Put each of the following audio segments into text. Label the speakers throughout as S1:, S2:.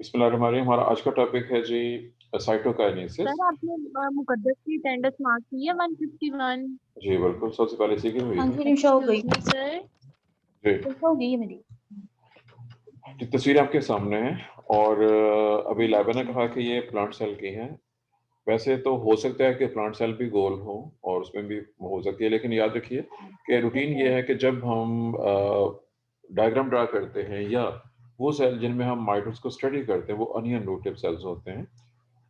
S1: बिस्मिल्लाहिर्रहमानिर्रहीम। हमारा आज का टॉपिक है जी साइटोकाइनेसिस।
S2: सर आपने मुकद्दस की अटेंडेंस मार्क की है 151।
S1: जी बिल्कुल, सबसे पहले इसी की हुई
S3: हाँ
S1: है।
S3: जी निशा हो गई।
S2: Excuse me sir.
S1: जी,
S3: निशा हो गई है मेरी।
S1: ये तस्वीर आपके सामने है और अभी लैबा ने कहा कि ये प्लांट सेल की है। वैसे तो हो सकता है कि प्लांट सेल भी गोल हो और उसमें भी हो सकती है, लेकिन याद रखिए कि रूटीन ये है कि जब हम डायग्राम ड्रा करते हैं या वो सेल जिनमें हम माइटोस को स्टडी करते हैं वो अनियन रूट टिप सेल्स होते हैं।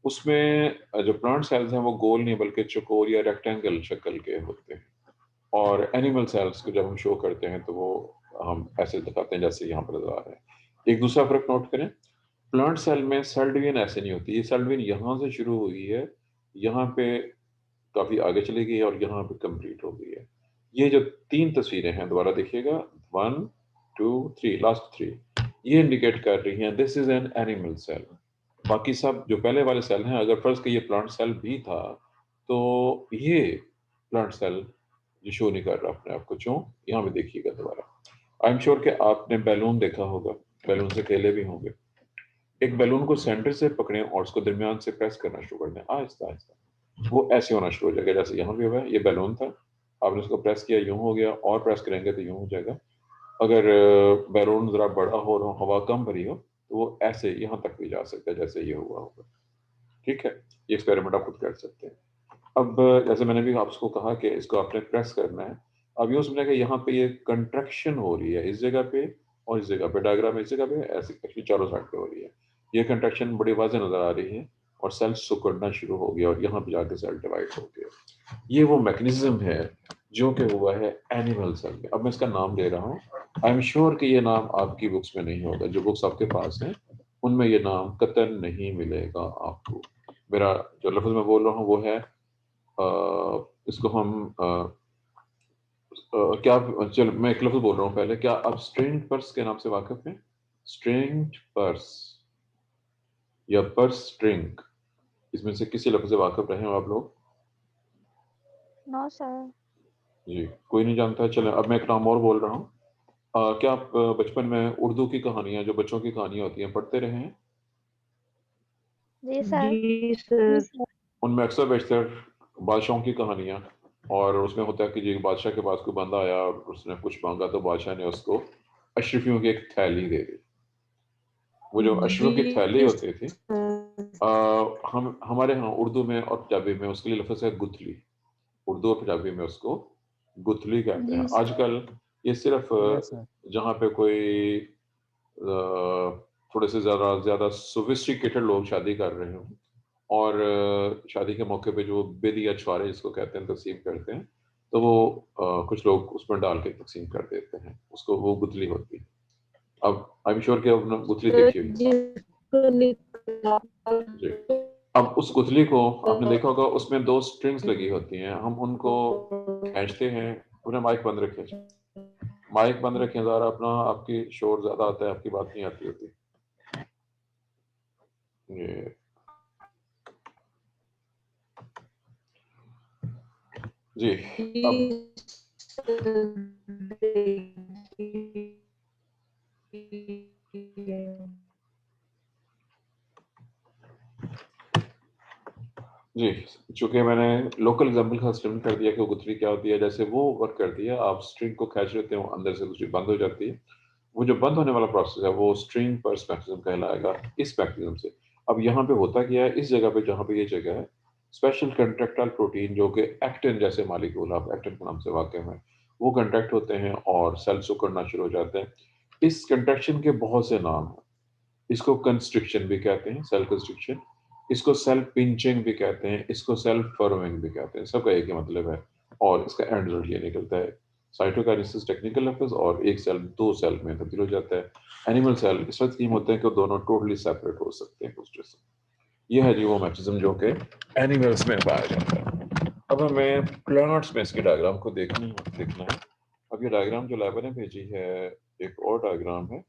S1: उसमें जो प्लांट सेल्स हैं वो गोल नहीं बल्कि चौकोर या रेक्टेंगल शक्ल के होते हैं। और एनिमल सेल्स को जब हम शो करते हैं तो वो हम ऐसे दिखाते हैं जैसे यहाँ पर नजर आ रहा है। एक दूसरा फर्क नोट करें, प्लांट सेल में सेल डिवीजन ऐसे नहीं होती। ये सेल डिवीजन यहाँ से शुरू हुई है, यहाँ पे काफी आगे चली गई है और यहाँ पे कंप्लीट हो गई है। ये जो तीन तस्वीरें हैं दोबारा देखिएगा, 1 2 3, लास्ट थ्री, ये इंडिकेट कर रही हैं this is an animal cell. बाकी सब जो पहले वाले सेल हैं, अगर फर्ज कि ये प्लांट सेल भी था तो ये प्लांट सेल ये शो नहीं कर रहा अपने आप को। क्यों? यहाँ पे देखिएगा दोबारा। आई एम श्योर कि आपने बैलून देखा होगा, बैलून से खेले भी होंगे। एक बैलून को सेंटर से पकड़ें और उसको दरमियान से प्रेस करना शुरू कर दें आहिस्ता आहिस्ता, वो ऐसे होना शुरू हो जाएगा जैसे यहाँ भी हुआ है। ये बैलून था, आपने उसको प्रेस किया, यूं हो गया, और प्रेस करेंगे तो यूं हो जाएगा। अगर बैलून जरा बड़ा हो और हवा कम भरी हो तो वो ऐसे यहाँ तक भी जा सकता है जैसे ये हुआ होगा। ठीक है, ये एक्सपेरिमेंट आप खुद कर सकते हैं। अब जैसे मैंने भी आपको कहा कि इसको आपने प्रेस करना है। अब ये समझा कि यहाँ पे ये कंट्रैक्शन हो रही है इस जगह पे और इस जगह पे, डायग्राम इस जगह पे ऐसे एक्चुअली चारों साइड पे हो रही है। ये कंट्रैक्शन बड़ी वाज़ेह नजर आ रही है और सेल सिकुड़ना शुरू हो गया और यहाँ पे जाके सेल डिवाइड हो गया। ये वो मैकेनिज्म है जो कि हुआ है एनिमल सेल में। अब मैं इसका नाम दे रहा हूँ। आई एम श्योर कि ये नाम आपकी बुक्स में नहीं होगा, जो बुक्स आपके पास हैं उनमें ये नाम कतई नहीं मिलेगा आपको। मेरा जो लफ्ज़ मैं बोल रहा हूँ वो है इसको हम क्या, चलो मैं एक लफ्ज़ बोल रहा हूँ पहले। क्या आप स्ट्रिंग पर्स के नाम से वाकिफ हैं? स्ट्रिंग पर्स या पर्स स्ट्रिंग, इसमें से किसी लफ्ज़ से वाकिफ रहे हो आप लोग?
S3: No sir.
S1: जी, कोई नहीं जानता। चलें, अब मैं एक नाम और बोल रहा हूँ। क्या आप बचपन में उर्दू की कहानियाँ, जो बच्चों की कहानियाँ होती हैं, पढ़ते रहे हैं?
S3: जी सर।
S2: जी सर।
S1: उनमें अक्सर बेशतर बादशाहों की कहानियाँ, और उसमें होता है कि जी बादशाह के पास कोई बंदा आया और उसने कुछ मांगा तो बादशाह ने उसको अशरफियों की एक थैली दे दी। वो जो अशरफियों की थैली
S2: जी
S1: होती थी, हम हमारे यहाँ उर्दू में और पंजाबी में उसके लिए लफ्ज़ है गुथली। उर्दू और पंजाबी में उसको गुथली कहते हैं।
S2: जी सर।
S1: आजकल ये सिर्फ
S4: यस सर।
S1: जहाँ पे कोई थोड़े से ज़्यादा ज़्यादा सोफिस्टिकेटेड लोग शादी कर रहे हों और शादी के मौके पे जो बिल या छुआरे जिसको कहते हैं तकसीम करते हैं, तो वो कुछ लोग उसमें डाल के तकसीम कर देते हैं उसको, वो गुथली होती है। अब आई एम श्योर कि आपने गुथली
S2: सर
S1: देखी होगी।
S2: जिसको निकाल
S1: जी, अब उस गुथली को आपने देखा होगा, उसमें दो स्ट्रिंग्स लगी होती हैं, हम उनको खींचते हैं। अपने माइक बंद रखें, माइक बंद रखें ज़रा अपना, आपकी शोर ज़्यादा आता है, आपकी बात नहीं आती होती। ये जी, अब जी, चूँकि मैंने लोकल एग्ज़ाम्पल का स्टेटमेंट कर दिया कि वो गुथली क्या होती है, जैसे वो वर्क करती है। आप स्ट्रिंग को खींच लेते हो, अंदर से दूसरी बंद हो जाती है। वो जो बंद होने वाला प्रोसेस है वो स्ट्रिंग पर्स मैकेनिज्म कहलाएगा, इस मैकेनिज्म से। अब यहाँ पे होता क्या है, इस जगह पे जहाँ पे ये जगह है, स्पेशल कंट्रैक्टाइल प्रोटीन जो कि एक्टिन जैसे मॉलिक्यूल, आप एक्टिन के नाम से वाकिफ हैं, वो कंट्रैक्ट होते हैं और सेल सिकुड़ना शुरू हो जाते हैं। इस कंट्रैक्शन के बहुत से नाम हैं। इसको कंस्ट्रिक्शन भी कहते हैं, सेल कंस्ट्रिक्शन। इसको सेल पिंचिंग भी कहते हैं, इसको सेल फर्मिंग भी कहते हैं। सबका एक ही मतलब है और इसका एंड रिजल्ट ये निकलता है साइटोकाइनेसिस, टेक्निकल लफ्ज़, और एक सेल दो सेल में तब्दील हो जाता है। एनिमल सेल इस वक्त कीम होते हैं कि दोनों टोटली सेपरेट हो सकते हैं एक दूसरे से। ये है जी वो मैकेनिज्म जो कि एनिमल्स में पाया जाता है। अब हमें प्लांट्स में इसकी डायग्राम को देखना है। अब ये डायग्राम जो लैब ने भेजी है, एक और डायग्राम है।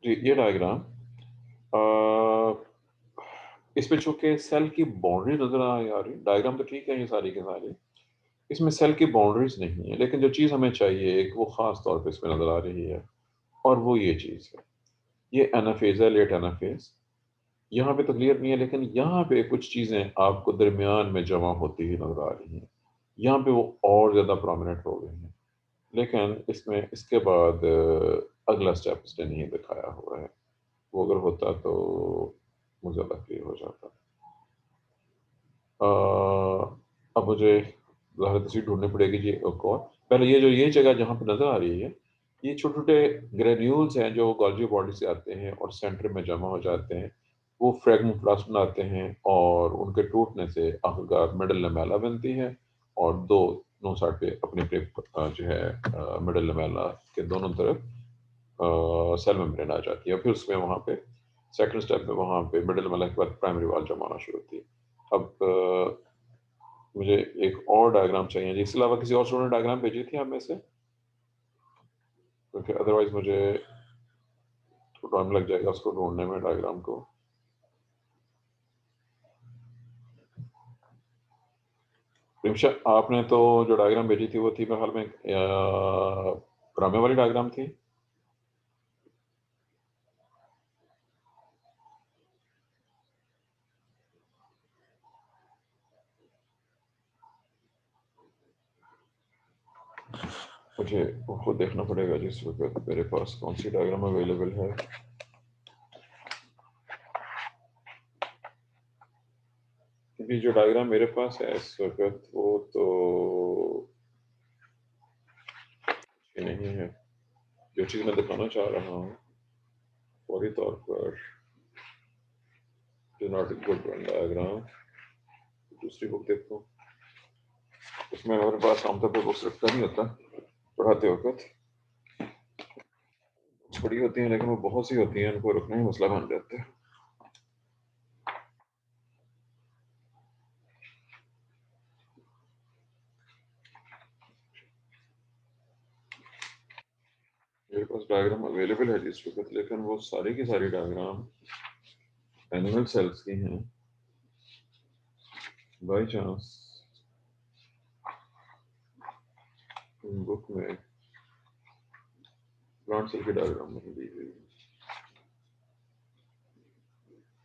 S1: जी, ये डायग्राम इसमें चूँकि सेल की बाउंड्री नज़र आ रही, डायग्राम तो ठीक है ये सारी की सारी, इसमें सेल की बाउंड्रीज़ नहीं है, लेकिन जो चीज़ हमें चाहिए एक वो ख़ास तौर पे इसमें नज़र आ रही है और वो ये चीज़ है। ये एनाफ़ेज़ है, लेट एनाफ़ेज़। यहाँ पे तो क्लियर नहीं है, लेकिन यहाँ पे कुछ चीज़ें आपको दरमियान में जमा होती हुई नज़र आ रही हैं। यहाँ पे वो और ज़्यादा प्रोमिनेंट हो गई हैं। लेकिन इसमें इसके बाद अगला स्टेप इसने नहीं दिखाया हुआ है। वो अगर होता तो मुझे ज़्यादा क्लियर हो जाता। अ, अब मुझे ज़ाहिर तस्वीर ढूँढनी पड़ेगी जी एक और। पहले ये जगह जहाँ पे नज़र आ रही है, ये छोटे-छोटे ग्रैन्यूल्स हैं जो गोल्गी बॉडी से आते हैं और सेंटर में जमा हो जाते हैं। वो फ्रैगमोप्लास्ट बनाते हैं और उनके टूटने से आखिरकार मिडल लैमेला बनती है और दोनों साइड पे अपनी-अपनी जो है मिडल लैमेला के दोनों तरफ सेल मेम्ब्रेन आ जाती है। फिर उसमें वहाँ पे सेकंड स्टेप में वहाँ पे मिडल लैमेला के बाद प्राइमरी वॉल जमा होना शुरू होती है। अब मुझे एक और डायग्राम चाहिए जी, इसके अलावा किसी और स्टूडेंट ने डायग्राम भेजी थी आप में से? क्योंकि अदरवाइज़ मुझे थोड़ा टाइम लग जाएगा उसको ढूँढने में डायग्राम को। रिमशा आपने तो जो डायग्राम भेजी थी वो थी मेरे ख्याल में ड्रामे वाली डायग्राम थी? मुझे वो देखना पड़ेगा जिस वक़्त मेरे पास कौन-सी डायग्राम अवेलेबल है। क्योंकि जो डायग्राम मेरे पास है इस वक़्त वो तो ये नहीं है। जो चीज़ मैं दिखाना चाह रहा हूँ, फौरी तौर पर is not a good one diagram. दूसरी बुक देखो, उसमें हमारे पास आमतौर पे बुक्स रखता नहीं होता पढ़ाते वक़्त। छोटी होती हैं लेकिन वो बहुत सी होती हैं, उनको रखना ही मसला बन जाता है। मेरे पास डायग्राम अवेलेबल है जिस वक़्त, लेकिन वो सारी की सारी डायग्राम एनिमल सेल्स की हैं। बाय चांस बुक में प्लांट सेल की डायग्राम नहीं दी हुई।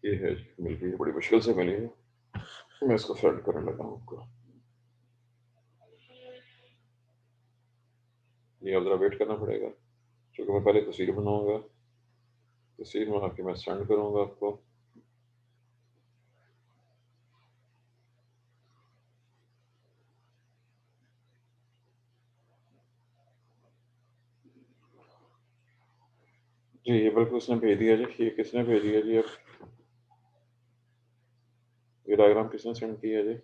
S1: ये है, मिल गई है, बड़ी मुश्किल से मिली है। मैं इसको सेंड करने लगा हूँ आपको। ये अब ज़रा वेट करना पड़ेगा, क्योंकि मैं पहले तस्वीर बनाऊँगा, तस्वीर बना के मैं सेंड करूँगा आपको। जी, ये बल्कि उसने भेज दिया जी। ये किसने भेज दिया जी अब? ये डायग्राम किसने सेंड किया है जी?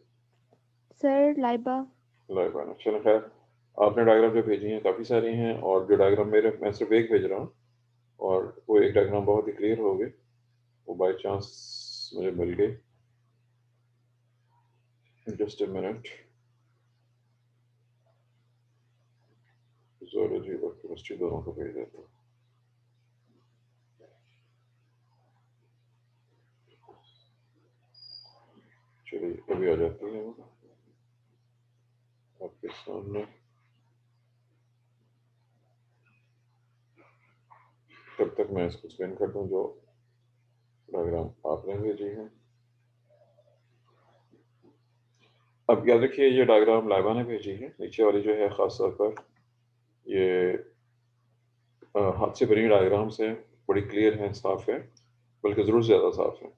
S3: सर लाइबा।
S1: लाइव आना। चलो खैर, आपने डायग्राम जो भेजी हैं काफ़ी सारी हैं और जो डायग्राम मैं सिर्फ एक भेज रहा हूँ और वो एक डायग्राम बहुत ही क्लियर हो गई। वो बाय चांस मुझे मिल गई। Just a minute. ज़ूलॉजी और केमिस्ट्री दोनों को भेज देता हूँ। चलिए अभी आ जाती है वो आपके सामने। तब तक मैं इसको स्कैन कर दूँ जो डायग्राम आपने भेजी है। अब याद रखिए ये डायग्राम लाइबा ने भेजी है। नीचे वाली जो है ख़ास तौर पर ये हाथ से बनी डायग्राम्स हैं, बड़ी क्लियर हैं, साफ़ है, बल्कि ज़रूर से ज़्यादा साफ़ है।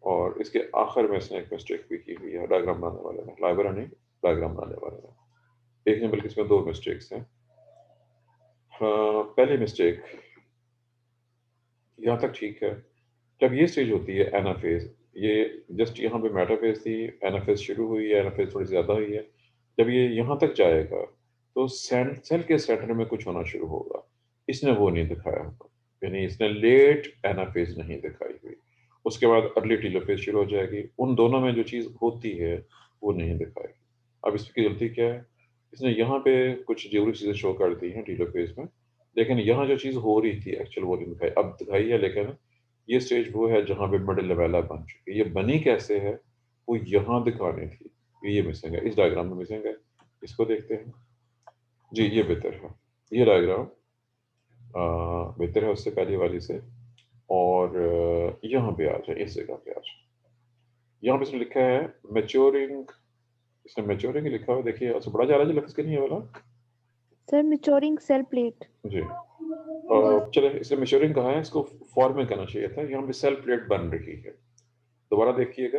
S1: और इसके आखिर में इसने एक मिस्टेक भी की हुई है डायग्राम बनाने वाले ने, लाइब्रा नहीं, डायग्राम बनाने वाले ने। एक नहीं बल्कि इसमें दो मिस्टेक्स हैं। पहली मिस्टेक यहाँ तक ठीक है। जब ये स्टेज होती है एनाफेज़, ये जस्ट यहाँ पे मेटाफेज़ थी, एनाफेज़ शुरू हुई है, एनाफेज़ थोड़ी ज़्यादा हुई है। जब ये यहाँ तक जाएगा, तो सेल के सेंटर में कुछ होना शुरू होगा। इसने वो नहीं दिखाया होगा, यानी इसने लेट एनाफेज़ नहीं दिखाई हुई। उसके बाद अर्ली टेलोफ़ेज़ शुरू हो जाएगी। उन दोनों में जो चीज़ होती है, वो नहीं दिखाई। अब इसकी गलती क्या है? इसने यहाँ पे कुछ ज़रूरी चीज़ें शो कर दी हैं टेलोफ़ेज़ में, लेकिन यहाँ जो चीज़ हो रही थी एक्चुअल वो नहीं दिखाई। अब दिखाई है, लेकिन ये स्टेज वो है जहाँ पे मिडिल लेवेला बन चुकी है। ये बनी कैसे है वो यहाँ दिखानी थी, ये मिसिंग है, इस डायग्राम में मिसिंग है। इसको देखते हैं जी, ये बेहतर है, ये डायग्राम बेहतर है उससे पहले वाली से। और यहाँ पे आ जाए, इस जगह पे आ जाए। यहाँ पे इसने लिखा है मैच्योरिंग, इसने मैच्योरिंग लिखा हुआ, देखिए अच्छा बड़ा जा रहा है जी लफ्ज़ के नहीं है वाला
S3: Sir, maturing cell plate.
S1: जी। चले, इसने मैच्योरिंग कहा है, इसको फॉर्मिंग करना चाहिए था। यहाँ पे सेल प्लेट बन रही है। दोबारा देखिएगा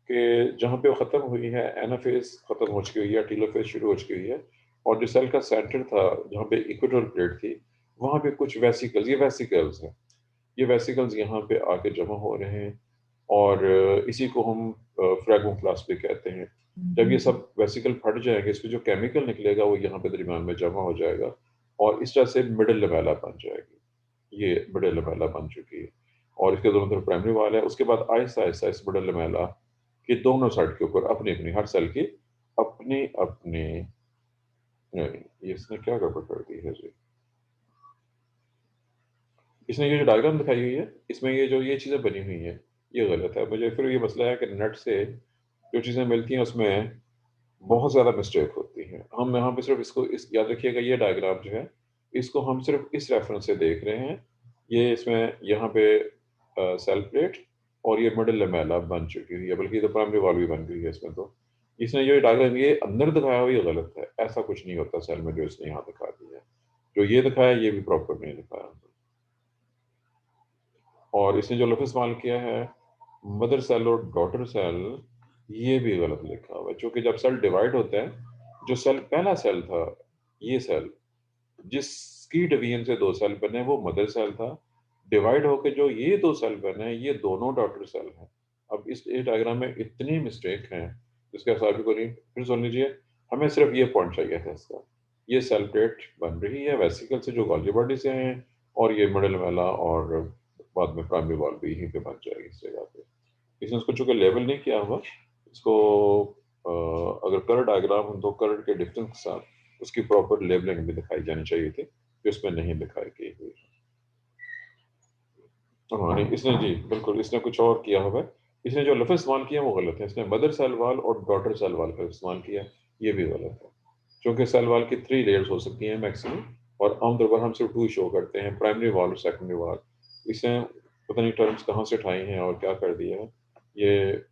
S1: कि जहाँ पे वो ख़त्म हुई है, एनाफेज ख़त्म हो चुकी हुई है, टीलोफेज शुरू हो चुकी हुई है, और जो सेल का सेंटर था जहाँ पे इक्वेटोरियल प्लेट थी, वहाँ पे कुछ वेसिकल्स, ये वेसिकल्स हैं, ये वेसिकल्स यहाँ पे आके जमा हो रहे हैं, और इसी को हम फ्रैगमोप्लास्ट भी कहते हैं। जब ये सब वेसिकल फट जाएंगे, इसमें जो केमिकल निकलेगा वो यहाँ पे दरमियान में जमा हो जाएगा, और इस तरह से मिडिल लेमेला बन जाएगी। ये मिडिल लेमेला बन चुकी है, और इसके दोनों तरफ प्राइमरी वाल है। उसके बाद आहिस्ता आहिस्ता इस मिडिल लेमेला के दोनों साइड के ऊपर अपनी अपनी, हर सेल की अपनी अपनी, नहीं, इसने क्या गड़बड़ कर दी है जी, इसने ये जो डायग्राम दिखाई हुई है, इसमें ये जो ये चीज़ें बनी हुई हैं, ये गलत है। मुझे फिर ये मसला है कि नेट से जो चीज़ें मिलती हैं उसमें बहुत ज़्यादा मिस्टेक होती हैं। हम यहाँ पे सिर्फ इसको, इस याद रखिएगा, ये डायग्राम जो है इसको हम सिर्फ इस रेफरेंस से देख रहे हैं। ये इसमें यहाँ पे सेल प्लेट और ये मिडिल लेमेला बन चुकी हुई है, बल्कि तो प्राइमरी वॉल भी बन गई है इसमें। तो इसने ये डायग्राम ये अंदर दिखाया हुआ, ये गलत है। ऐसा कुछ नहीं होता सेल में जो इसने यहाँ दिखा दिया है। जो ये दिखाया ये भी प्रॉपर नहीं दिखाया। और इसने जो लफ्ज़ इस्तेमाल किया है मदर सेल और डॉटर सेल, ये भी गलत लिखा हुआ है। क्योंकि जब सेल डिवाइड होता है, जो सेल पहला सेल था, ये सेल जिसकी डिवीजन से दो सेल बने वो मदर सेल था। डिवाइड होकर जो ये दो सेल बने ये दोनों डॉटर सेल हैं। अब इस डायग्राम में इतनी मिस्टेक हैं जिसके हिसाब को नहीं, फिर सुन लीजिए, हमें सिर्फ ये पॉइंट चाहिए था इसका। ये सेल प्लेट बन रही है वेसिकल से जो गॉल्गी बॉडी से हैं, और ये मिडिल वाला और बाद में प्राइमरी वॉल भी यहीं पे बन जाएगी इस जगह पे। इसने उसको चूंकि लेबल नहीं किया हुआ, इसको अगर कलर डायग्राम हो तो कलर के डिफरेंस के साथ उसकी प्रॉपर लेबलिंग भी दिखाई जानी चाहिए थी, जो इसमें नहीं दिखाई गई हुई। हाँ नहीं, इसने जी बिल्कुल इसने कुछ और किया हुआ है। इसने जो लफ्ज़ इस्तेमाल किया वो गलत है। इसने मदर सेल वाल और डॉटर सेल वाल का इस्तेमाल किया, ये भी गलत है। क्योंकि सेल वाल की 3 लेयर्स हो सकती हैं मैक्सिमम, और आमतौर पर हम सिर्फ 2 शो करते हैं, प्राइमरी वाल और सेकेंडरी वाल। इसने पता नहीं टर्म्स कहाँ से उठाई हैं और क्या कर दिया है। ये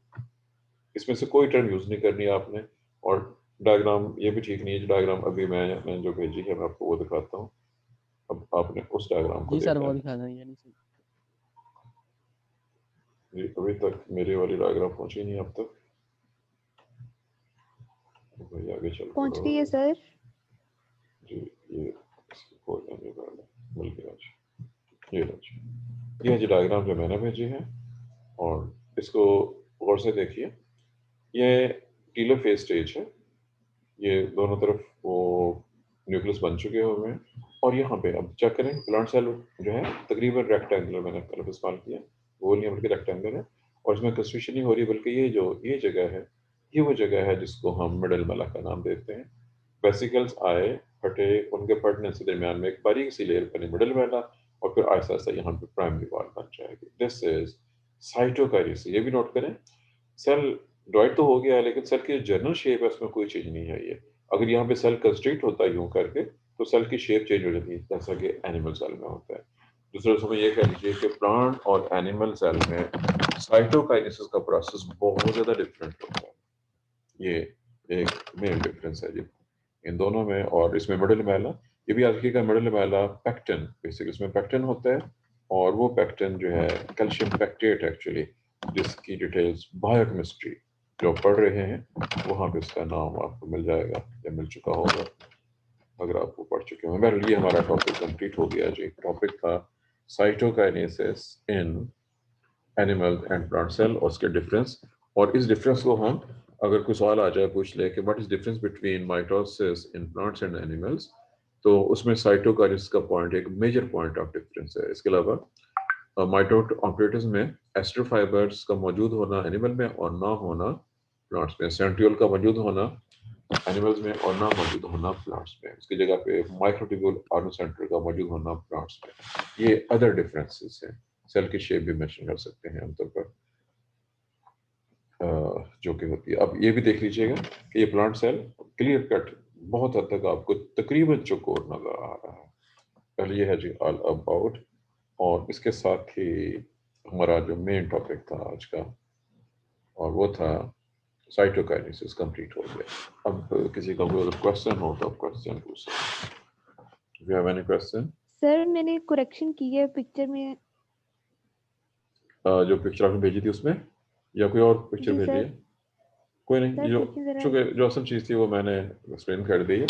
S1: इसमें से कोई टर्म यूज़ नहीं करनी आपने। और डायग्राम ये भी ठीक नहीं है। जो डायग्राम अभी मैंने जो भेजी है मैं आपको वो दिखाता हूँ। अब आपने उस डायग्राम को
S4: जी सर,
S1: देखना
S4: वो
S1: है
S4: दिखा दें यानी सही।
S1: जी। अभी तक मेरी वाली डायग्राम पहुंची नहीं अब तक, तो भाई आगे चल
S3: पहुंच
S1: पड़ो
S3: गई है सर।
S1: जी। ये इसको खोलने नहीं पड़ा, मिल गया जी, ये लो जी। ये जी डायग्राम जो मैंने भेजी है, और इसको गौर से देखिए। ये टीलोफेज स्टेज है, ये दोनों तरफ वो न्यूक्लियस बन चुके हुए हैं। और यहाँ पे अब चेक करें, प्लांट सेल जो है तकरीबन रेक्टेंगुलर, मैंने कलर इस्तेमाल किया, गोल नहीं बल्कि रेक्टेंगुलर है। और इसमें कंस्ट्रक्शन नहीं हो रही, बल्कि ये जो ये जगह है, ये वो जगह है जिसको हम मिडल मेला का नाम देते हैं। वेसिकल्स आए, फटे, उनके फटने से दरमियान में एक बारीक सी लेयर बनी मिडल मेला, और फिर आहिस्ता आहिस्ता यहाँ पे प्राइमरी वॉल बन जाएगी। This is cytokinesis. ये भी नोट करें, सेल डिवाइड तो हो गया है, लेकिन सेल की जनरल शेप है उसमें कोई चेंज नहीं है। ये अगर यहाँ पे सेल कंस्ट्रिक्ट होता है यूं करके, तो सेल की शेप चेंज हो जाती है, जैसा कि एनिमल सेल में होता है। दूसरे समय ये कह लीजिए कि प्लांट और एनिमल सेल में साइटोकाइनेसिस का प्रोसेस बहुत ज़्यादा डिफरेंट होता है। ये एक मेन डिफरेंस है जी इन दोनों में। और इसमें मिडिल मैला, ये भी याद रखिएगा, मिडिल मैला पेक्टिन, बेसिकली इसमें पेक्टिन होता है, और वो पेक्टिन जो है कैल्शियम पेक्टेट एक्चुअली, जिसकी डिटेल्स बायोकेमिस्ट्री जो पढ़ रहे हैं वहाँ पे इसका नाम आपको मिल जाएगा या मिल चुका होगा अगर आप वो पढ़ चुके होंगे। बहरहाल ये हमारा टॉपिक कंप्लीट हो गया जी। टॉपिक था cytokinesis in animal and plant cell और उसके डिफरेंस। और इस डिफरेंस को हम, अगर कोई सवाल आ जाए पूछ ले कि what is difference between mitosis in plants and animals, तो उसमें साइटोकाइनेसिस का पॉइंट एक मेजर पॉइंट ऑफ डिफरेंस है। इसके अलावा माइटोट ऑपरेटर्स में एस्टर फाइबर्स का मौजूद होना एनिमल में और ना होना प्लांट्स में, सेंट्रियोल का मौजूद होना एनिमल्स में और ना मौजूद होना प्लांट्स में, उसकी जगह पे माइक्रोट्यूब्यूल ऑर्गन सेंटर का मौजूद होना प्लांट्स में। ये अदर डिफरेंसेस हैं सेल की शेप भी मेंशन कर सकते हैं आमतौर पर, जो कि होती है। अब ये भी देख लीजिएगा कि ये प्लांट सेल क्लियर कट बहुत हद तक आपको तकरीबन चौकोर नजर आ रहा है। पहले ये है जी ऑल अबाउट, और इसके साथ ही हमारा जो मेन टॉपिक था आज का, और वो था साइटोकाइनेसिस, कंप्लीट हो गया। अब किसी का कोई अगर क्वेश्चन हो तो आप क्वेश्चन पूछ सकते हैं। You have any question?
S3: Sir मैंने करेक्शन की है पिक्चर में।
S1: जो पिक्चर आपने भेजी थी उसमें, या कोई और पिक्चर
S3: जी
S1: भेजी
S3: सर।
S1: है? कोई नहीं,
S3: सर
S1: जो
S3: देखिए जरा।
S1: चूँकि जो असल चीज़ थी वो मैंने एक्सप्लेन कर दी है।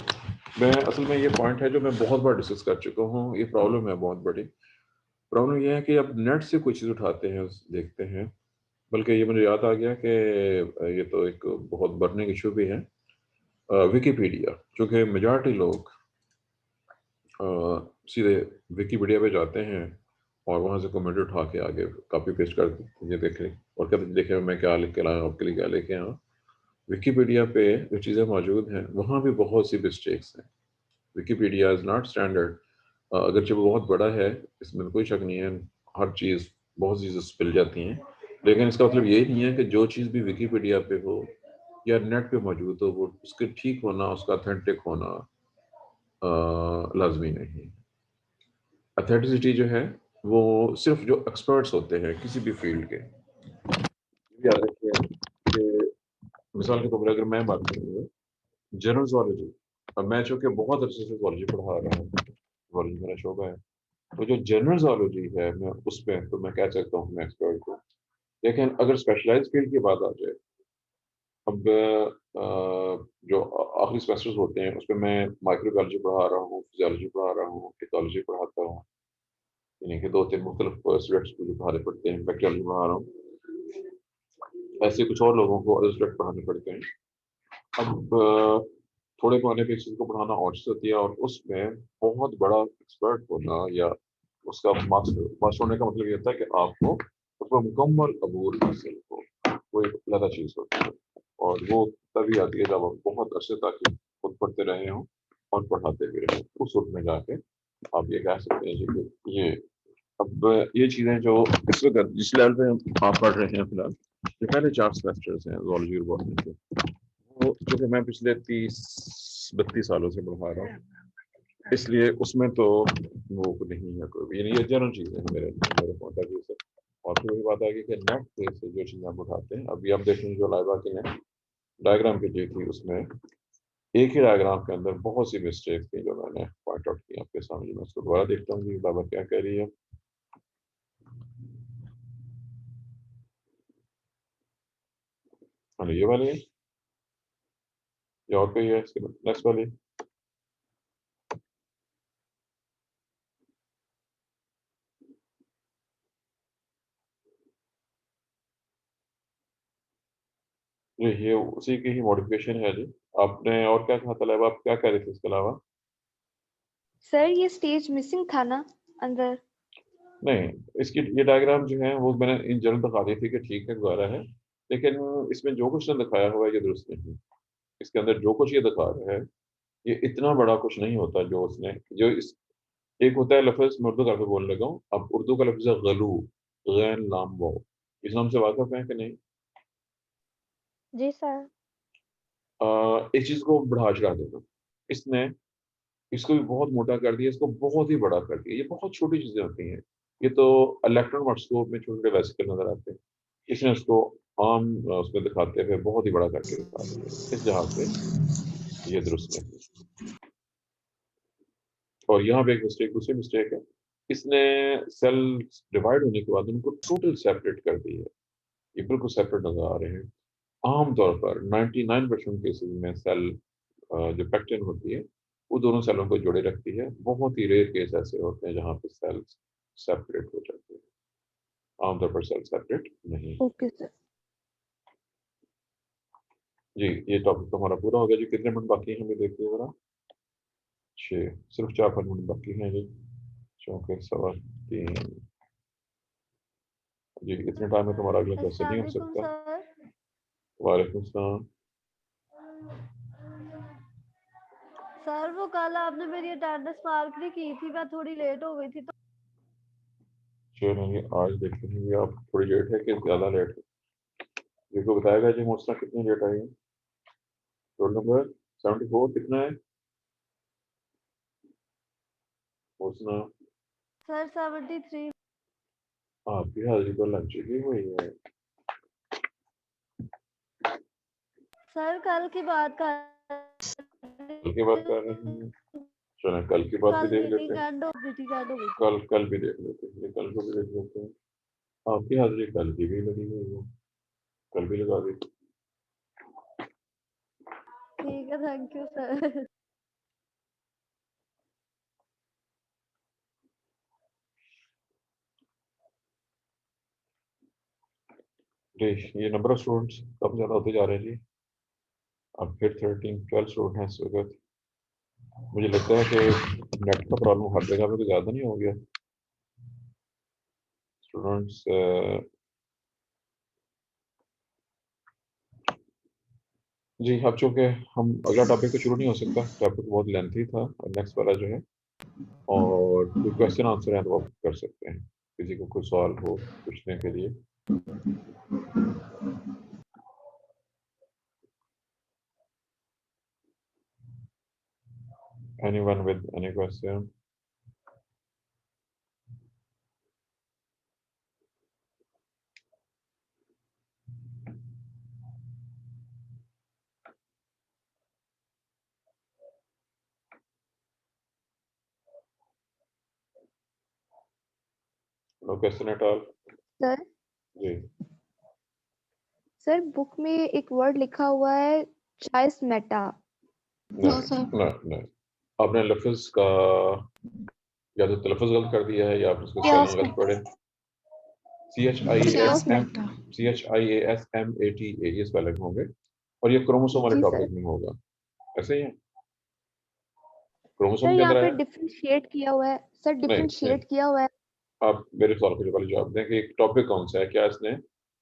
S1: मैं असल में ये पॉइंट है जो मैं बहुत बार डिस्कस कर चुका हूँ, ये प्रॉब्लम है बहुत बड़ी। प्रॉब्लम ये है कि अब नेट से कोई चीज़ उठाते हैं, देखते हैं, बल्कि ये मुझे याद आ गया कि ये तो एक बहुत बर्निंग इशू भी है। विकिपीडिया, चूँकि मेजॉरिटी लोग सीधे विकिपीडिया पे जाते हैं और वहाँ से कमेंट उठा के आगे कॉपी पेस्ट कर ये देखें और कहते देखें मैं क्या लिख के लाया, आपके लिए क्या लेके आया। विकिपीडिया पे जो चीज़ें मौजूद हैं वहाँ भी बहुत सी मिस्टेक्स हैं। विकिपीडिया इज़ नॉट स्टैंडर्ड, अगरचे वो बहुत बड़ा है, इसमें कोई शक नहीं है, हर चीज़ बहुत चीज़ें मिल जाती हैं, लेकिन इसका मतलब ये नहीं है कि जो चीज़ भी विकिपीडिया पे हो या नेट पे मौजूद हो वो उसके ठीक होना, उसका अथेंटिक होना लाजमी नहीं। अथेंटिसिटी जो है वो सिर्फ जो एक्सपर्ट्स होते हैं किसी भी फील्ड के, याद रखिए कि मिसाल के तौर पर अगर मैं बात करूँगा जनरल ज़ूलॉजी, अब मैं चूँकि बहुत अच्छे से ज़ूलॉजी पढ़ा रहा हूँ, ज़ूलॉजी मेरा शोबा है, तो जो जनरल ज़ूलॉजी है मैं उसमें तो मैं कह सकता हूँ मैं एक्सपर्ट हूँ। लेकिन अगर स्पेशलाइज्ड फील्ड की बात आ जाए, अब जो आखिरी सेमेस्टर्स होते हैं उसमें मैं माइक्रोबायोलॉजी पढ़ा रहा हूँ, फिजियोलॉजी पढ़ा रहा हूँ, इथोलॉजी पढ़ाता हूँ, यानी कि 2-3 मुख्तलिफ स्टूडेंट्स मुझे पढ़ाने पड़ते हैं, बैक्टीरियोलॉजी पढ़ा रहा हूँ, ऐसे कुछ और लोगों को अदर सब्जेक्ट पढ़ाने पड़ते हैं। अब थोड़े पढ़ने पे चीज़ को पढ़ाना और चीज़ होती है, और उसमें बहुत बड़ा एक्सपर्ट होना या उसका मास्टर होने का मतलब ये होता है कि आपको उसका मुकम्मल अबूर हासिल हो, वो एक अलग चीज़ होती है, और वो तभी आती है जब आप बहुत अरसे तक खुद पढ़ते रहे हों और पढ़ाते भी रहे, उस वक्त में जाके आप ये कह सकते हैं जी कि ये अब ये चीज़ें जो इस वक्त जिस लेवल पे आप पढ़ रहे हैं फिलहाल, ये पहले 4 सेमेस्टर्स हैं ज़ूलॉजी और बॉटनी के, वो क्योंकि मैं पिछले 30-32 सालों से पढ़ा रहा हूँ, इसलिए उसमें तो वो नहीं है कोई, यानी ये जनरल चीज़ है मेरे मेरे पॉइंट ऑफ व्यू से। और फिर वही बात आ गई कि नेट पे से जो चीज़ें आप उठाते हैं, अभी आप देखेंगे जो लाइबा की ने डायग्राम भेजी थी उसमें एक ही डायग्राम के अंदर बहुत सी मिस्टेक थी जो मैंने पॉइंट आउट की आपके सामने। मैं उसको दोबारा देखता हूँ कि लाइबा क्या कह रही है। हाँ, ये वाली है या और कोई है इसके नेक्स्ट वाली? जी, ये उसी की ही मॉडिफिकेशन है जी। आपने और क्या कहा था लाइबा, आप क्या कह रहे थे इसके अलावा?
S3: सर ये स्टेज मिसिंग था ना अंदर।
S1: नहीं, इसकी ये डायग्राम जो है वो मैंने इन जनरल दिखा दी थी कि ठीक है गुजारा है, लेकिन इसमें जो कुछ ने दिखाया हुआ है ये दुरुस्त नहीं। इसके अंदर जो कुछ ये दिखा रहा है ये इतना बड़ा कुछ नहीं होता जो उसने जो इस एक होता है लफ्ज, मैं उर्दू करके बोलने लगा हूँ, अब उर्दू का लफ्ज है गलू, गैन लाम वाव, इस नाम से वाकिफ है कि नहीं?
S3: जी सर।
S1: इस चीज को बढ़ा चढ़ा देना, इसने इसको भी बहुत मोटा कर दिया, इसको बहुत ही बड़ा कर दिया, ये बहुत छोटी चीजें होती हैं, ये तो इलेक्ट्रॉन माइक्रोस्कोप में छोटे छोटे वेसिकल नजर आते हैं, इसने उसको आम उसमें दिखाते हुए बहुत ही बड़ा करके दिखा दिया, इस लिहाज से ये दुरुस्त नहीं। और यहाँ पे एक मिस्टेक, दूसरी मिस्टेक है, इसने सेल डिवाइड होने के बाद उनको टोटल सेपरेट कर दी है, ये बिल्कुल सेपरेट नजर आ रहे हैं। आमतौर पर 99% केसेस में सेल जो पैक्टिन होती है वो दोनों सेलों को जोड़े रखती है, बहुत ही रेयर केस ऐसे होते हैं जहाँ पे सेल्स सेपरेट हो जाते हैं, आमतौर पर सेल सेपरेट नहीं
S3: ओके
S1: होते।
S3: सर।
S1: जी, ये टॉपिक तो हमारा पूरा हो गया जी। कितने मिनट बाकी हैं हमें देखिए जरा? 6, सिर्फ 4-5 मिनट बाकी हैं जी, 4:15। जी, इतने टाइम में तुम्हारा अगला क्वेश्चन
S3: अस्सलाम
S1: नहीं हो
S3: वालेकुम
S1: सकता।
S3: सर।
S1: वालेकुम सलाम।
S3: सर वो कल आपने मेरी अटेंडेंस मार्क नहीं की थी, मैं थोड़ी लेट हो गई थी तो।
S1: चलो नहीं, आज देखेंगे आप थोड़ी लेट है कि ज़्यादा लेट है। ये तो बताएगा जी मोस्टना कितनी लेट आई है। रोल नंबर 74 कितना है मोस्टना?
S3: सर 73।
S1: आपकी हाजिरी पर लग चुकी हुई है।
S3: सर कल की बात कर
S1: कल की बात कर रहे हैं, चलो कल की बात भी
S3: कल
S1: देख लेते
S3: मीटिंग
S1: हैं।
S3: एंड हो गई थी, एंड हो गई।
S1: कल भी देख लेते हैं, ये कल को भी देख लेते हैं। आपकी हाजिरी कल की भी लगी हुई है, कल भी लगा दी।
S3: ठीक है, थैंक यू सर।
S1: जी, ये नंबर ऑफ स्टूडेंट्स कम ज़्यादा होते जा रहे हैं जी। अब फिर 13-12 स्टूडेंट हैं इस वक्त। मुझे लगता है कि नेट का प्रॉब्लम हर जगह पे तो ज़्यादा नहीं हो गया स्टूडेंट्स। जी, अब चूँकि हम अगला टॉपिक तो शुरू नहीं हो सकता, टॉपिक बहुत लेंथी था और नेक्स्ट वाला जो है, और कोई क्वेश्चन आंसर है तो आप कर सकते हैं, किसी को कोई सवाल हो पूछने के लिए। Anyone with any question? No question at all?
S3: Sir
S1: जी,
S3: सर बुक में एक वर्ड लिखा हुआ है चाइसमेटा।
S1: नहीं, नहीं, आपने लफ्ज़ का या तो तलफ़्फ़ुज़ गलत कर दिया है या आपने उसको स्पेलिंग गलत पढ़े। CHIASMATA ये स्पेलिंग होंगे और ये क्रोमोसोम वाले
S3: जी सर।
S1: टॉपिक में होगा, ऐसे ही है?
S3: सर
S1: क्रोमोसोम के
S3: यहाँ
S1: अंदर
S3: पे
S1: आया?
S3: डिफरेंशिएट किया हुआ है। सर
S1: नहीं, नहीं,
S3: डिफरेंशिएट किया हुआ है।
S1: आप मेरे सवाल का पहले जवाब दें कि एक टॉपिक कौन सा है? क्या इसने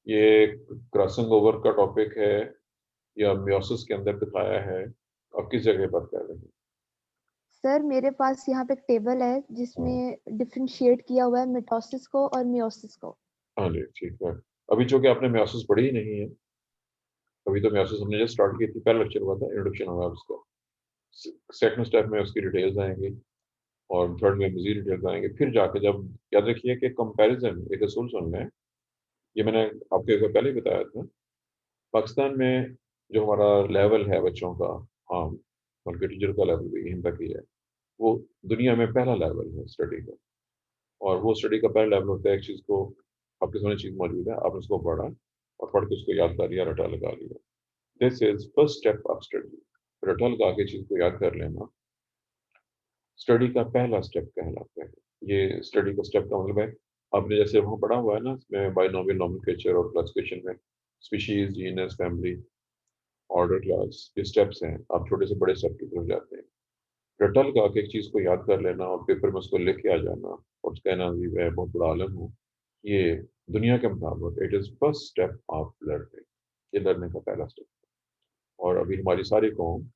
S1: ये क्रॉसिंग ओवर का टॉपिक है या मियोसिस के अंदर दिखाया है? आप किस जगह बात कर रहे हैं?
S3: सर मेरे पास यहाँ पे एक टेबल है
S1: हाँ,
S3: जिसमें डिफरेंशिएट किया हुआ है मिटोसिस को और मियोसिस को।
S1: हाँ जी, ठीक है। अभी चूँकि आपने मियोसिस पढ़ी ही नहीं है, अभी तो मियोसिस हमने जस्ट स्टार्ट की थी, पहला लेक्चर हुआ था, इंट्रोडक्शन हुआ उसका। सेकंड स्टेप में उसकी डिटेल्स आएँगी और थर्ड में मज़ीद डिटेल्स आएँगे। फिर जाके जब याद रखिए कि कंपैरिज़न एक असूल सुन लें, ये मैंने आपको एक बार पहले ही बताया था। पाकिस्तान में जो हमारा लेवल है बच्चों का, हाँ, बल्कि टीचर का लेवल भी यहीं तक ही है, वो दुनिया में पहला लेवल है स्टडी का। और वो स्टडी का पहला लेवल होता है एक चीज़ को, आपके सामने चीज़ मौजूद है, आपने उसको पढ़ा और पढ़ के उसको याद कर लिया, रटा लगा लिया। This is first step of study. रटा लगा के चीज़ को याद कर लेना, स्टडी का पहला स्टेप कहलाता है। ये स्टडी का स्टेप का मतलब है, आपने जैसे वहाँ पढ़ा हुआ है ना, इसमें बायनोमियल नोमेनक्लेचर और क्लासिफिकेशन में species, genus, family, order, class, ये स्टेप्स हैं। आप छोटे से बड़े स्टेप की तरफ जाते हैं। रट्टा लगा के एक चीज़ को याद कर लेना और पेपर में उसको लिख के आ जाना और कहना जी मैं बहुत बड़ा आलम हूँ, ये दुनिया के मुताबिक it is first step of learning. ये लर्निंग का पहला स्टेप। और अभी हमारी सारी कौम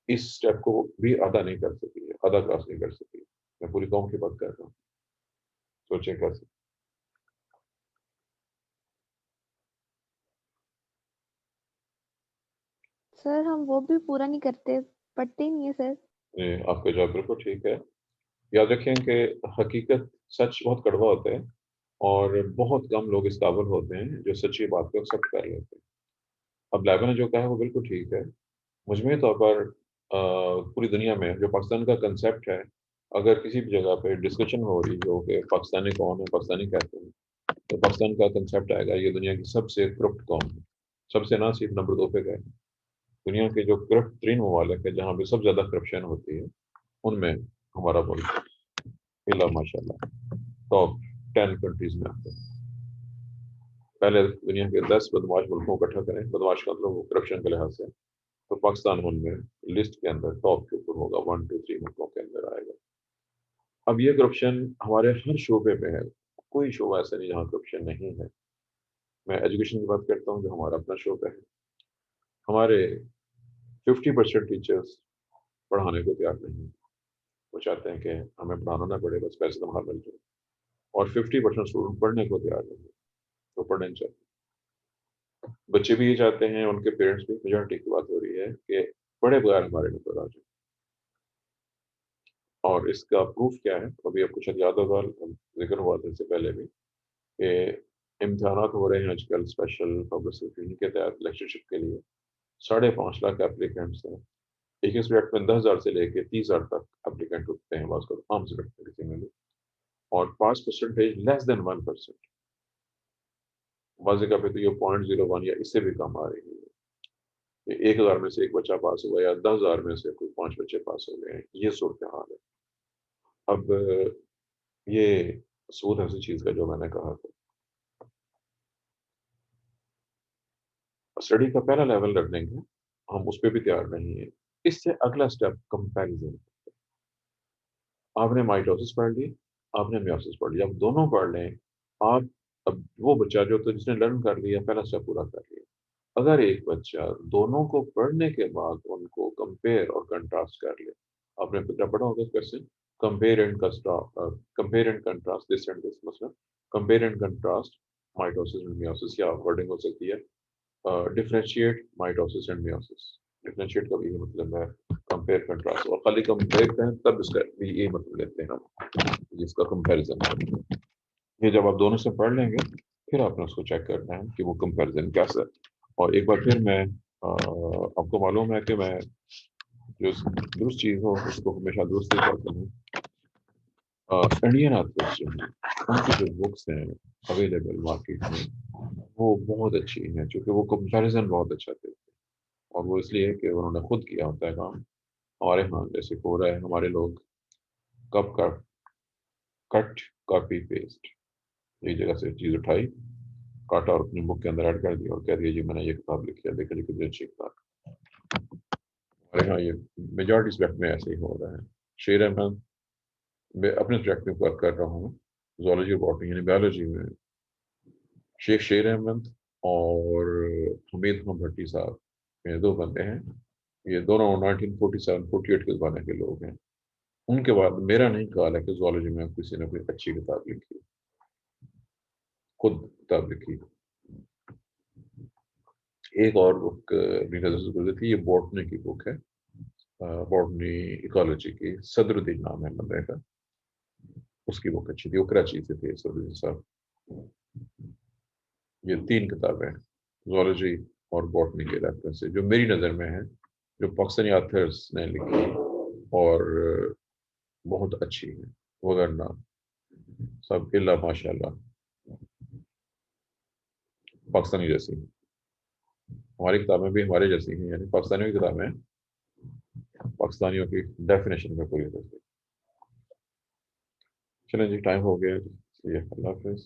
S1: इस स्टेप को भी अदा नहीं कर सकी है, अदा क्रॉस नहीं कर सकी। मैं पूरी कौम की बात कर रहा हूँ। सोचें कैसे?
S3: सर हम वो भी पूरा नहीं करते, पढ़ते ही नहीं है सर।
S1: ये आपका जवाब बिल्कुल ठीक है। याद रखें कि हकीकत, सच बहुत कड़वा होता है और बहुत कम लोग इस काबिल होते हैं जो सच्ची बात को एक्सेप्ट कर लेते हैं। अब लाइबा ने जो कहा है वो बिल्कुल ठीक है। मुजमई तौर पर पूरी दुनिया में जो पाकिस्तान का कंसेप्ट है, अगर किसी भी जगह पे डिस्कशन हो रही हो कि पाकिस्तानी कौन है, पाकिस्तानी कहते हैं, तो पाकिस्तान का कंसेप्ट आएगा ये दुनिया की सबसे करप्ट कौम है। सबसे ना सिर्फ नंबर 2 पे गए। दुनिया के जो करप्ट तरीन ममालिक है, जहाँ पे सबसे ज़्यादा करप्शन होती है, उनमें हमारा मुल्क इल्ला माशाल्लाह टॉप 10 कंट्रीज़ में आता है। पहले दुनिया के 10 बदमाश मुल्कों को इकट्ठा करें, बदमाश का मतलब करप्शन के लिहाज से, तो पाकिस्तान उनमें लिस्ट के अंदर टॉप के ऊपर होगा, 1, 2, 3 मुल्कों के अंदर आएगा। अब ये करप्शन हमारे हर शोबे पे है, कोई शोबा ऐसा नहीं जहाँ करप्शन नहीं है। मैं एजुकेशन की बात करता हूँ जो हमारा अपना शोबा है। हमारे 50% टीचर्स पढ़ाने को तैयार नहीं हैं। वो चाहते हैं कि हमें पढ़ाना ना पड़े, बस पैसे तुम्हारा मिल जाए। और 50% स्टूडेंट पढ़ने को तैयार नहीं है, वो पढ़ने नहीं चाहते। बच्चे भी ये चाहते हैं, उनके पेरेंट्स भी, मेजॉरिटी की बात हो रही है कि पढ़े बगैर हमारे नंबर आ जाए। और इसका प्रूफ क्या है, अभी आपको शायद याद होगा, जिक्र हुआ था इससे पहले भी, कि इम्तिहानात हो रहे हैं आजकल स्पेशल पब्लिसिटी के तहत लेक्चरशिप के लिए। 5.5 लाख एप्लीकेंट्स हैं। एक ही सब्जेक्ट में 10,000 से लेके 30,000 तक एप्लीकेंट उठते हैं बात करो आम सब्जेक्ट में किसी में भी, और पास परसेंटेज लेस देन 1%। बाज़ जगह पे तो ये 0.01 या इससे भी कम आ रही है। 1,000 में से एक बच्चा पास हुआ या 10,000 में से कोई 5 बच्चे पास हो गए हैं, ये सूरत हाल है। अब ये सूद ऐसी चीज़ का जो मैंने कहा था, स्टडी का पहला लेवल रख देंगे हम, उस पर भी तैयार नहीं है। इससे अगला स्टेप कंपैरिजन। आपने माइटोसिस पढ़ ली, आपने मियोसिस पढ़ लिया, अब दोनों पढ़ लें आप। अब वो बच्चा जो तो जिसने लर्न कर लिया, पहला स्टेप पूरा कर लिया। अगर एक बच्चा दोनों को पढ़ने के बाद उनको कंपेयर और कंट्रास्ट कर ले, आपने फिक्र पढ़ा होगा question, compare and contrast this and this, मतलब compare and contrast mitosis and meiosis, या वर्डिंग हो सकती है differentiate mitosis and meiosis. Differentiate का भी ये मतलब है कंपेयर कंट्रास्ट, और खाली कंपेयर करें तब इसका भी ये मतलब लेते हैं हम, जिसका कंपैरिजन। ये जब आप दोनों से पढ़ लेंगे, फिर आपने उसको चेक करना है कि वो कंपैरिजन कैसा है। और एक बार फिर मैं आपको मालूम है कि मैं जो दुरुस्त चीज़ हो उसको हमेशा दुरुस्त ही करता हूँ। इंडियन आर्टिस्ट जो हैं, उनकी जो बुक्स हैं अवेलेबल मार्केट में, वो बहुत अच्छी हैं, क्योंकि वो कंपैरिजन बहुत अच्छा देते हैं। और वो इसलिए कि उन्होंने खुद किया होता है काम। हमारे यहाँ जैसे हो रहा है, हमारे लोग कब का कट कॉपी पेस्ट, एक जगह से चीज़ उठाई, काटा और अपनी बुक के अंदर ऐड कर दिया और कह दिया जी मैंने ये किताब लिखी है, देखिए कितनी अच्छी किताब। हमारे यहाँ ये मेजॉरिटी सब्जेक्ट में ऐसे ही हो रहा है। शेर अहमद, मैं अपने सब्जेक्ट में वर्क कर रहा हूँ, जूलॉजी बॉटनी यानी बायोलॉजी में। शेख शेर अहमद और हमीद हम भट्टी साहब, ये दो बंदे हैं। ये दोनों 1947-48 के ज़माने के लोग हैं। उनके बाद मेरा नहीं ख्याल है कि जूलॉजी में किसी ने कोई अच्छी किताब लिखी, खुद किताब लिखी। एक और बुक मेरी नज़र से गुजरी थी, ये बॉटनी की बुक है, बॉटनी इकोलॉजी की, सदरुद्दीन नाम है बंदे का। उसकी बुक अच्छी थी, वो कराची से थे सदरुद्दीन साहब। ये 3 किताबें जूलॉजी और बॉटनी के रेफरेंस से जो मेरी नज़र में है, जो पाकिस्तानी ऑथर्स ने लिखी और बहुत अच्छी है, वगरना सब इल्ला माशाल्लाह पाकिस्तानी जैसी। हमारी किताबें भी हमारे जैसी हैं, यानी पाकिस्तानियों की किताबें पाकिस्तानियों की डेफिनेशन में पूरी होती है। चलें जी, टाइम हो गया, अल्लाह हाफिज़।